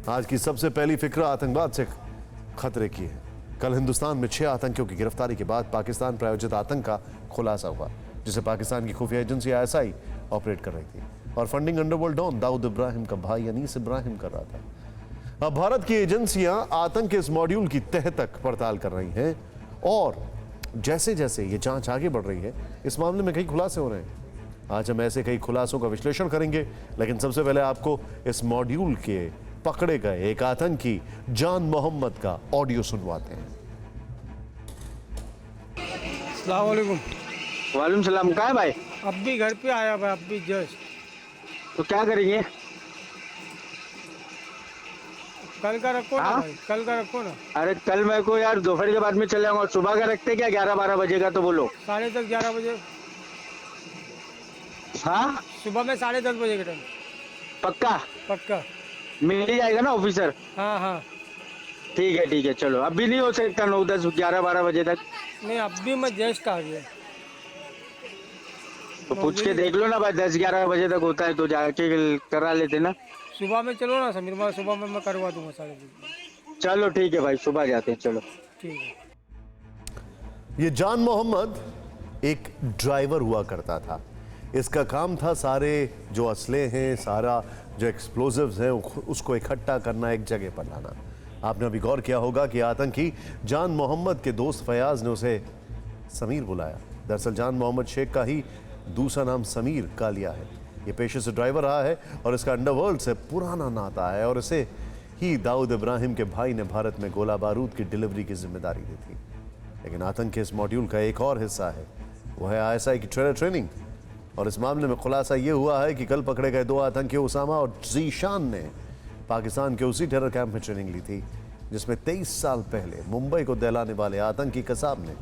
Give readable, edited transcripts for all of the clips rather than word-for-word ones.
आज की सबसे पहली फिक्र आतंकवाद से खतरे की है। कल हिंदुस्तान में 6 आतंकियों की गिरफ्तारी के बाद पाकिस्तान प्रायोजित आतंक का खुलासा हुआ, जिसे पाकिस्तान की खुफिया एजेंसी ISI ऑपरेट कर रही थी और funding underworld don Dawood Ibrahim का भाई अनीस इब्राहिम कर रहा था। अब भारत की एजेंसियां आतंक के इस मॉड्यूल की तह तक पड़ताल कर रही हैं और जैसे जैसे ये जांच आगे बढ़ रही है, इस मामले में कई खुलासे हो रहे हैं। आज हम ऐसे कई खुलासों का विश्लेषण करेंगे, लेकिन सबसे पहले आपको इस मॉड्यूल के पकड़े गए एक आतंकी जान मोहम्मद का ऑडियो सुनवाते हैं। अस्सलाम वालेकुम। वालेकुम सलाम। कहाँ है भाई? अब भी घर पे आया भाई, अब भी जस्ट। तो क्या करेंगे? कल का रखो ना हाँ? भाई, कल का रखो ना। अरे कल मेरे को यार दोपहर के बाद में चले जाऊंगा। सुबह का रखते क्या 11-12 बजे का? तो बोलो। 10:30 11 बजे। हाँ सुबह में 10:30 बजे के टाइम। पक्का पक्का। मिल ही जाएगा ना ऑफिसर? हाँ हाँ। ठीक है चलो। अभी नहीं हो सकता 9, 10, 11, 12 बजे तक? नहीं, अब भी मैं जस्ट आ गया। तो पूछ के देख लो ना भाई, 10-11 बजे तक होता है तो जाके करा लेते ना। सुबह में चलो ना समीर, मैं सुबह में मैं करवा दूंगा 10:30। चलो ठीक है भाई, सुबह जाते हैं। चलो ठीक है। ये जान मोहम्मद एक ड्राइवर हुआ करता था। इसका काम था सारे जो असले हैं, सारा जो एक्सप्लोजिव्स हैं, उसको इकट्ठा करना, एक जगह पर लाना। आपने अभी गौर किया होगा कि आतंकी जान मोहम्मद के दोस्त फयाज ने उसे समीर बुलाया। दरअसल जान मोहम्मद शेख का ही दूसरा नाम समीर कालिया है। ये पेशे से ड्राइवर रहा है और इसका अंडरवर्ल्ड से पुराना नाता है और इसे ही दाऊद इब्राहिम के भाई ने भारत में गोला बारूद की डिलीवरी की जिम्मेदारी दी थी। लेकिन आतंक के इस मॉड्यूल का एक और हिस्सा है, वो है ISI की टेरर ट्रेनिंग। और इस मामले में खुलासा ये हुआ है कि कल पकड़े गए 2 आतंकी उसामा और जीशान ने पाकिस्तान के उसी टेरर कैंप में ट्रेनिंग ली थी जिसमें 23 साल पहले मुंबई को दहलाने वाले आतंकी कसाब ने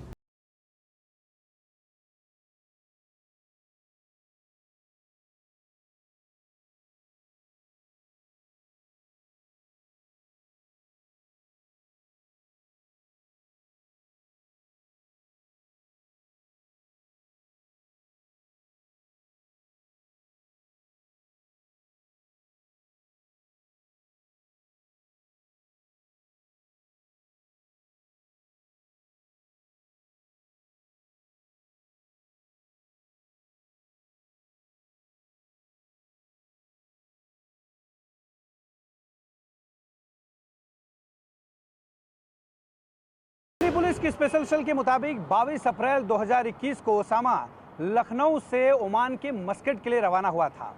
पुलिस की स्पेशल सेल के मुताबिक 22 अप्रैल 2021 को ओसामा लखनऊ से ओमान के मस्कट के लिए रवाना हुआ था,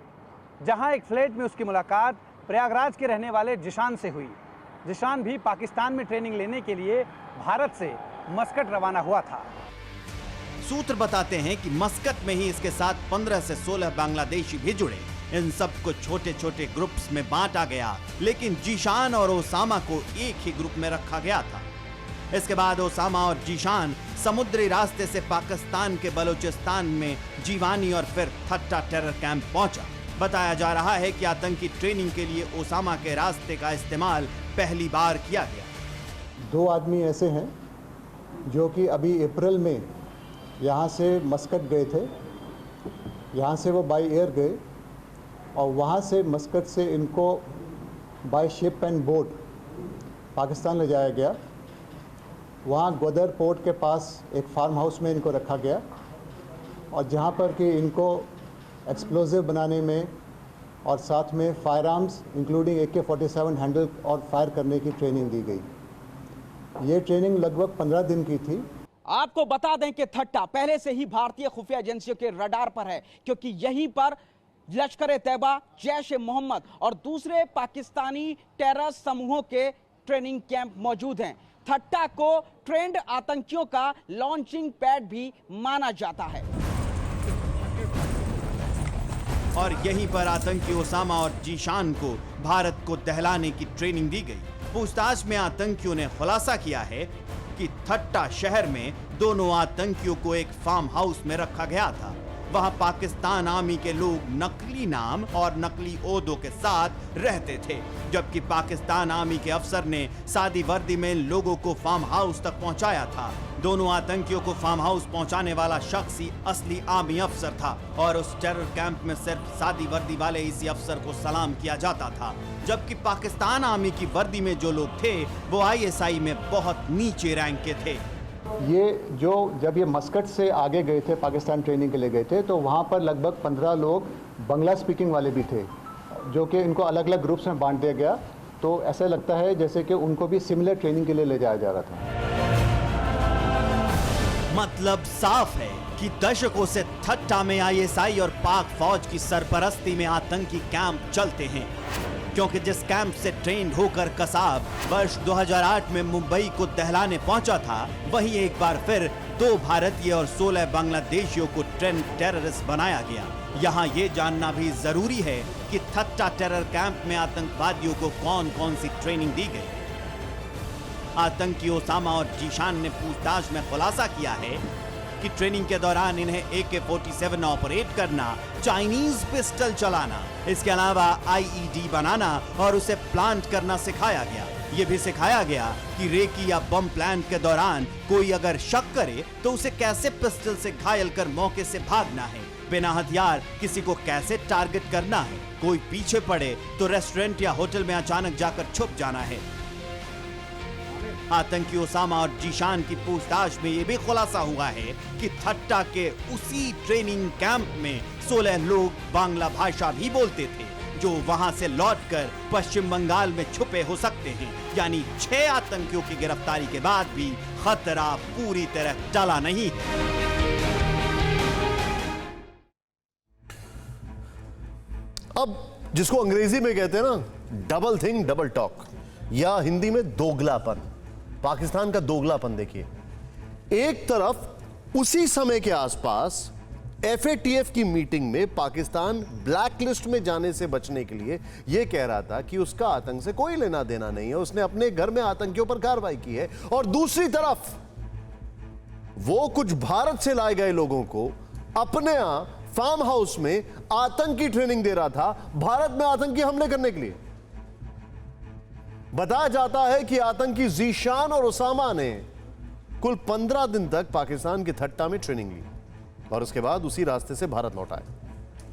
जहां एक फ्लैट में उसकी मुलाकात प्रयागराज के रहने वाले जिशान से हुई। जिशान भी पाकिस्तान में ट्रेनिंग लेने के लिए भारत से मस्कट रवाना हुआ था। सूत्र बताते हैं कि मस्कट में ही इसके साथ 15 से 16 बांग्लादेशी भी जुड़े। इन सबको छोटे छोटे ग्रुप्स में बांटा गया, लेकिन जीशान और ओसामा को एक ही ग्रुप में रखा गया था। इसके बाद ओसामा और जीशान समुद्री रास्ते से पाकिस्तान के बलूचिस्तान में जीवानी और फिर थट्टा टेरर कैंप पहुंचा। बताया जा रहा है कि आतंकी ट्रेनिंग के लिए ओसामा के रास्ते का इस्तेमाल पहली बार किया गया। 2 आदमी ऐसे हैं जो कि अभी अप्रैल में यहाँ से मस्कट गए थे। यहाँ से वो बाय एयर गए और वहाँ से मस्कट से इनको by ship and boat Pakistan ले जाया गया। वहाँ ग्वादर पोर्ट के पास एक फार्म हाउस में इनको रखा गया और जहाँ पर कि इनको एक्सप्लोजिव बनाने में और साथ में fire arms including AK-47 handle और फायर करने की ट्रेनिंग दी गई। ये ट्रेनिंग लगभग 15 दिन की थी। आपको बता दें कि थट्टा पहले से ही भारतीय खुफिया एजेंसियों के रडार पर है, क्योंकि यहीं पर लश्कर-ए-तैयबा, जैश-ए-मोहम्मद और दूसरे पाकिस्तानी टेरर समूहों के ट्रेनिंग कैंप मौजूद हैं। थट्टा को ट्रेंड आतंकियों का लॉन्चिंग पैड भी माना जाता है और यहीं पर आतंकी ओसामा और जीशान को भारत को दहलाने की ट्रेनिंग दी गई। पूछताछ में आतंकियों ने खुलासा किया है कि थट्टा शहर में दोनों आतंकियों को एक फार्म हाउस में रखा गया था। वहां पाकिस्तान आर्मी के लोग नकली नाम और नकली ओहदों के साथ रहते थे, जबकि पाकिस्तान आर्मी के अफसर ने सादी वर्दी में लोगों को फार्म हाउस तक पहुंचाया था, दोनों आतंकियों को फार्म हाउस पहुंचाने वाला शख्स ही असली आर्मी अफसर था और उस टेरर कैंप में सिर्फ सादी वर्दी वाले इसी अफसर को सलाम किया जाता था, जबकि पाकिस्तान आर्मी की वर्दी में जो लोग थे वो ISI में बहुत नीचे रैंक के थे। ये जब ये मस्कट से आगे गए थे, पाकिस्तान ट्रेनिंग के लिए गए थे, तो वहाँ पर लगभग 15 लोग बंगला स्पीकिंग वाले भी थे, जो कि इनको अलग अलग ग्रुप्स में बांट दिया गया। तो ऐसा लगता है जैसे कि उनको भी सिमिलर ट्रेनिंग के लिए ले जाया जा रहा था। मतलब साफ है कि दशकों से ठट्टा में ISI और पाक फौज की सरपरस्ती में आतंकी कैंप चलते हैं, क्योंकि जिस कैंप से ट्रेंड होकर कसाब वर्ष 2008 में मुंबई को दहलाने पहुंचा था, वहीं एक बार फिर 2 भारतीय और 16 बांग्लादेशियों को ट्रेंड टेररिस्ट बनाया गया। यहाँ ये जानना भी जरूरी है कि ठट्टा टेरर कैंप में आतंकवादियों को कौन कौन सी ट्रेनिंग दी गई। आतंकी ओसामा और जीशान ने पूछताछ में खुलासा किया है कि ट्रेनिंग के दौरान इन्हें AK-47 ऑपरेट करना, चाइनीज पिस्टल चलाना, इसके अलावा IED बनाना और उसे प्लांट करना सिखाया गया। ये भी सिखाया गया कि रेकी या बम प्लांट के दौरान कोई अगर शक करे तो उसे कैसे पिस्टल से घायल कर मौके से भागना है, बिना हथियार किसी को कैसे टारगेट करना है, कोई पीछे पड़े तो रेस्टोरेंट या होटल में अचानक जाकर छुप जाना है। आतंकी ओसामा और जीशान की पूछताछ में यह भी खुलासा हुआ है कि ठट्टा के उसी ट्रेनिंग कैंप में 16 लोग बांग्ला भाषा भी बोलते थे, जो वहां से लौटकर पश्चिम बंगाल में छुपे हो सकते हैं। यानी 6 आतंकियों की गिरफ्तारी के बाद भी खतरा पूरी तरह टला नहीं है। अब जिसको अंग्रेजी में कहते हैं ना डबल थिंग डबल टॉक, या हिंदी में दोगलापन, पाकिस्तान का दोगलापन देखिए। एक तरफ उसी समय के आसपास FATF की मीटिंग में पाकिस्तान ब्लैकलिस्ट में जाने से बचने के लिए यह कह रहा था कि उसका आतंक से कोई लेना देना नहीं है, उसने अपने घर में आतंकियों पर कार्रवाई की है, और दूसरी तरफ वो कुछ भारत से लाए गए लोगों को अपने यहां फार्म हाउस में आतंकी ट्रेनिंग दे रहा था, भारत में आतंकी हमले करने के लिए। बताया जाता है कि आतंकी जीशान और ओसामा ने कुल 15 दिन तक पाकिस्तान के ठट्टा में ट्रेनिंग ली और उसके बाद उसी रास्ते से भारत लौट आए।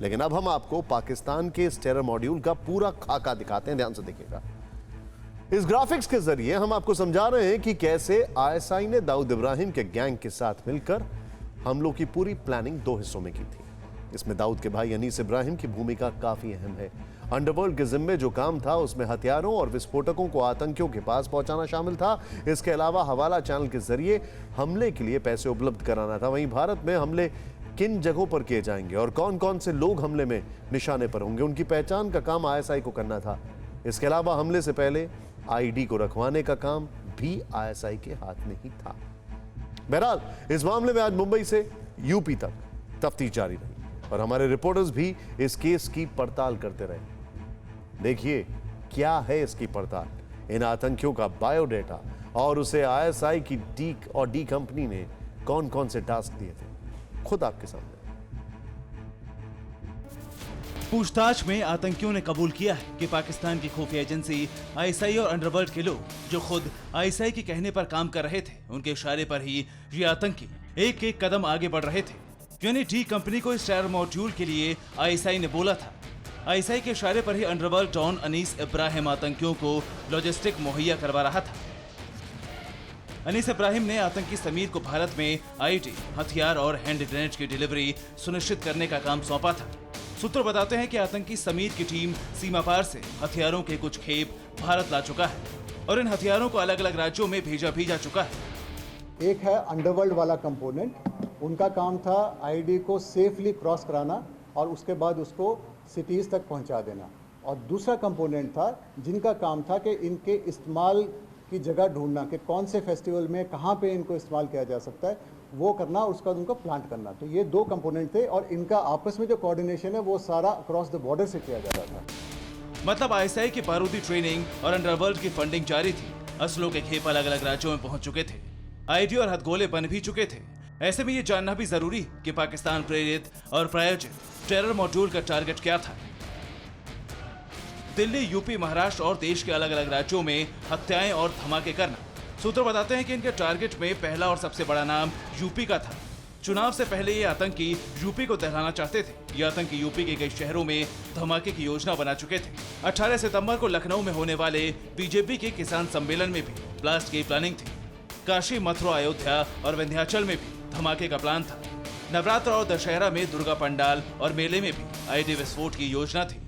लेकिन अब हम आपको पाकिस्तान के इस टेरर मॉड्यूल का पूरा खाका दिखाते हैं, ध्यान से देखिएगा। इस ग्राफिक्स के जरिए हम आपको समझा रहे हैं कि कैसे ISI ने दाऊद इब्राहिम के गैंग के साथ मिलकर हमलों की पूरी प्लानिंग 2 हिस्सों में की थी। इसमें दाऊद के भाई अनीस इब्राहिम की भूमिका काफी अहम है। अंडरवर्ल्ड के जिम्मे जो काम था उसमें हथियारों और विस्फोटकों को आतंकियों के पास पहुंचाना शामिल था। इसके अलावा हवाला चैनल के जरिए हमले के लिए पैसे उपलब्ध कराना था। वहीं भारत में हमले किन जगहों पर किए जाएंगे और कौन कौन से लोग हमले में निशाने पर होंगे, उनकी पहचान का काम ISI को करना था। इसके अलावा हमले से पहले IED को रखवाने का काम भी ISI के हाथ में ही था। बहरहाल इस मामले में आज मुंबई से यूपी तक तफ्तीश जारी रही और हमारे रिपोर्टर्स भी इस केस की पड़ताल करते रहे। देखिए क्या है इसकी पड़ताल, इन आतंकियों का बायोडेटा और उसे ISI की डी कंपनी ने कौन कौन से टास्क दिए थे, खुद आपके सामने। पूछताछ में आतंकियों ने कबूल किया है कि पाकिस्तान की खुफिया एजेंसी ISI और अंडरवर्ल्ड के लोग जो खुद ISI के कहने पर काम कर रहे थे, उनके इशारे पर ही ये आतंकी एक एक कदम आगे बढ़ रहे थे। यानी डी कंपनी को इस टेरर मॉड्यूल के लिए ISI ने बोला था। ISI के इशारे पर ही अंडरवर्ल्ड डॉन अनीस इब्राहिम आतंकियों को लॉजिस्टिक मुहैया करवा रहा था। अनीस इब्राहिम ने आतंकी समीर को भारत में IED, हथियार और हैंड ग्रेनेड की डिलीवरी सुनिश्चित करने का काम सौंपा था। सूत्र बताते हैं कि आतंकी समीर की टीम सीमा पार से हथियारों के कुछ खेप भारत ला चुका है और इन हथियारों को अलग अलग राज्यों में भेजा भी जा चुका है। एक है अंडरवर्ल्ड वाला कंपोनेंट, उनका काम था IED को सेफली क्रॉस कराना और उसके बाद उसको सिटीज़ तक पहुंचा देना। और दूसरा कंपोनेंट था जिनका काम था कि इनके इस्तेमाल की जगह ढूंढना कि कौन से फेस्टिवल में कहाँ पे इनको इस्तेमाल किया जा सकता है, वो करना, उसका उनको प्लांट करना। तो ये 2 कंपोनेंट थे और इनका आपस में जो कोऑर्डिनेशन है वो सारा अक्रॉस द बॉर्डर से किया जा रहा था। मतलब ISI की बारूदी ट्रेनिंग और अंडरवर्ल्ड की फंडिंग जारी थी। असलों के खेप अलग अलग राज्यों में पहुंच चुके थे, IED और हथगोले बन भी चुके थे। ऐसे में ये जानना भी जरूरी कि पाकिस्तान प्रेरित और प्रायोजित टेरर मॉड्यूल का टारगेट क्या था। दिल्ली, यूपी, महाराष्ट्र और देश के अलग अलग राज्यों में हत्याएं और धमाके करना, सूत्र बताते हैं कि इनके टारगेट में पहला और सबसे बड़ा नाम यूपी का था। चुनाव से पहले ये आतंकी यूपी को दहलाना चाहते थे। ये आतंकी यूपी के कई शहरों में धमाके की योजना बना चुके थे। 18 सितंबर को लखनऊ में होने वाले बीजेपी के किसान सम्मेलन में भी ब्लास्ट की प्लानिंग थी। काशी, मथुरा, अयोध्या और विंध्याचल में भी धमाके का प्लान था। नवरात्र और दशहरा में दुर्गा पंडाल और मेले में भी आईडी विस्फोट की योजना थी।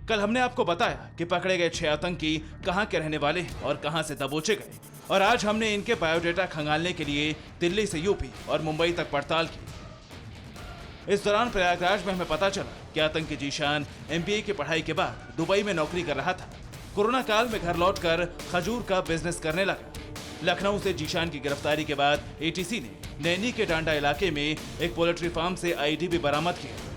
कल हमने आपको बताया कि पकड़े गए 6 आतंकी कहां के रहने वाले हैं और कहां से दबोचे गए, और आज हमने इनके बायोडेटा खंगालने के लिए दिल्ली से यूपी और मुंबई तक पड़ताल की। इस दौरान प्रयागराज में हमें पता चला कि आतंकी जीशान MBA की पढ़ाई के बाद दुबई में नौकरी कर रहा था। कोरोना काल में घर लौटकर खजूर का बिजनेस करने लगा। लखनऊ से जीशान की गिरफ्तारी के बाद ATC ने नैनी के टांडा इलाके में एक पोल्ट्री फार्म से IED भी बरामद किया।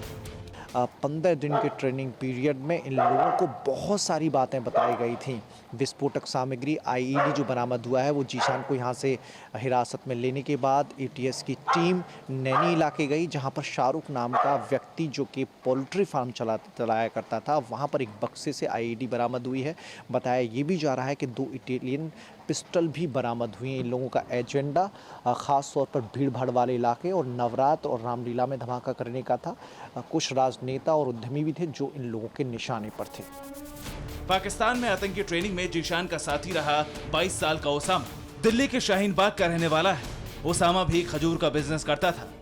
15 दिन के ट्रेनिंग पीरियड में इन लोगों को बहुत सारी बातें बताई गई थी। विस्फोटक सामग्री IED जो बरामद हुआ है वो जीशान को यहाँ से हिरासत में लेने के बाद ATS की टीम नैनी इलाके गई, जहाँ पर शाहरुख नाम का व्यक्ति जो कि पोल्ट्री फार्म चलाया करता था, वहाँ पर एक बक्से से IED बरामद हुई है। बताया ये भी जा रहा है कि 2 इटालियन पिस्टल भी बरामद हुई हैं। इन लोगों का एजेंडा ख़ास तौर पर भीड़ भाड़ वाले इलाके और नवरात्र और रामलीला में धमाका करने का था। कुछ राजनेता और उद्यमी भी थे जो इन लोगों के निशाने पर थे। पाकिस्तान में आतंकी ट्रेनिंग में जीशान का साथी रहा 22 साल का ओसामा। दिल्ली के शाहीन बाग का रहने वाला है। ओसामा भी खजूर का बिजनेस करता था।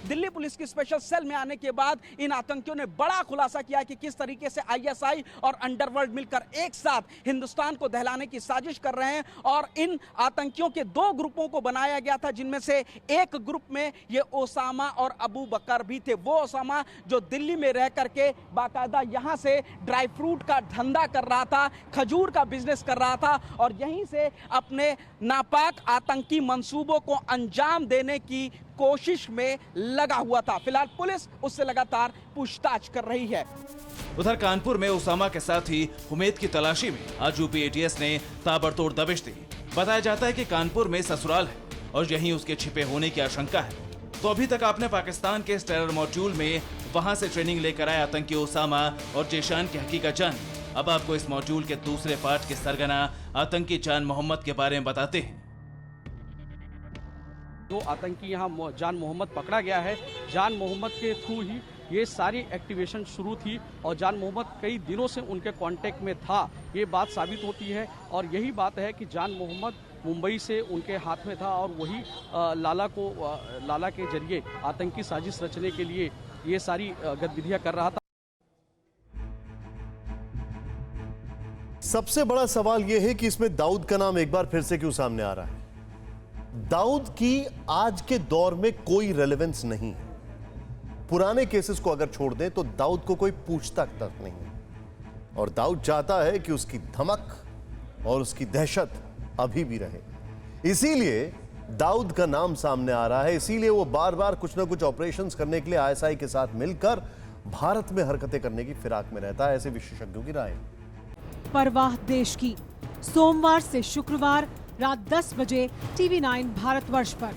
दिल्ली पुलिस की स्पेशल सेल में आने के बाद इन आतंकियों ने बड़ा खुलासा किया कि किस तरीके से ISI और अंडरवर्ल्ड मिलकर एक साथ हिंदुस्तान को दहलाने की साजिश कर रहे हैं। और इन आतंकियों के 2 ग्रुपों को बनाया गया था, जिनमें से एक ग्रुप में ये ओसामा और अबू बकर भी थे। वो ओसामा जो दिल्ली में रह करके बाकायदा यहाँ से ड्राई फ्रूट का धंधा कर रहा था, खजूर का बिजनेस कर रहा था और यहीं से अपने नापाक आतंकी मंसूबों को अंजाम देने की कोशिश में लगा हुआ था। फिलहाल पुलिस उससे लगातार पूछताछ कर रही है। उधर कानपुर में ओसामा के साथी हुमैद की तलाशी में आज यूपी ATS ने ताबड़तोड़ दबिश दी। बताया जाता है कि कानपुर में ससुराल है और यहीं उसके छिपे होने की आशंका है। तो अभी तक आपने पाकिस्तान के इस टेरर मॉड्यूल में वहां से ट्रेनिंग लेकर आए आतंकी ओसामा और जीशान की हकीकत जानी। अब आपको इस मॉड्यूल के दूसरे पार्ट के सरगना आतंकी जान मोहम्मद के बारे में बताते हैं। जो आतंकी यहाँ जान मोहम्मद पकड़ा गया है, जान मोहम्मद के थ्रू ही ये सारी एक्टिवेशन शुरू थी और जान मोहम्मद कई दिनों से उनके कांटेक्ट में था, ये बात साबित होती है। और यही बात है कि जान मोहम्मद मुंबई से उनके हाथ में था और वही लाला के जरिए आतंकी साजिश रचने के लिए ये सारी गतिविधियां कर रहा था। सबसे बड़ा सवाल यह है कि इसमें दाऊद का नाम एक बार फिर से क्यों सामने आ रहा है। दाऊद की आज के दौर में कोई रेलेवेंस नहीं है। पुराने केसेस को अगर छोड़ दें तो दाऊद को कोई पूछता तक नहीं है और दाऊद चाहता है कि उसकी धमक और उसकी दहशत अभी भी रहे। इसीलिए दाऊद का नाम सामने आ रहा है। इसीलिए वो बार बार कुछ ना कुछ ऑपरेशंस करने के लिए ISI के साथ मिलकर भारत में हरकतें करने की फिराक में रहता है, ऐसे विशेषज्ञों की राय। परवाह देश की, सोमवार से शुक्रवार रात 10 बजे TV9 भारतवर्ष पर।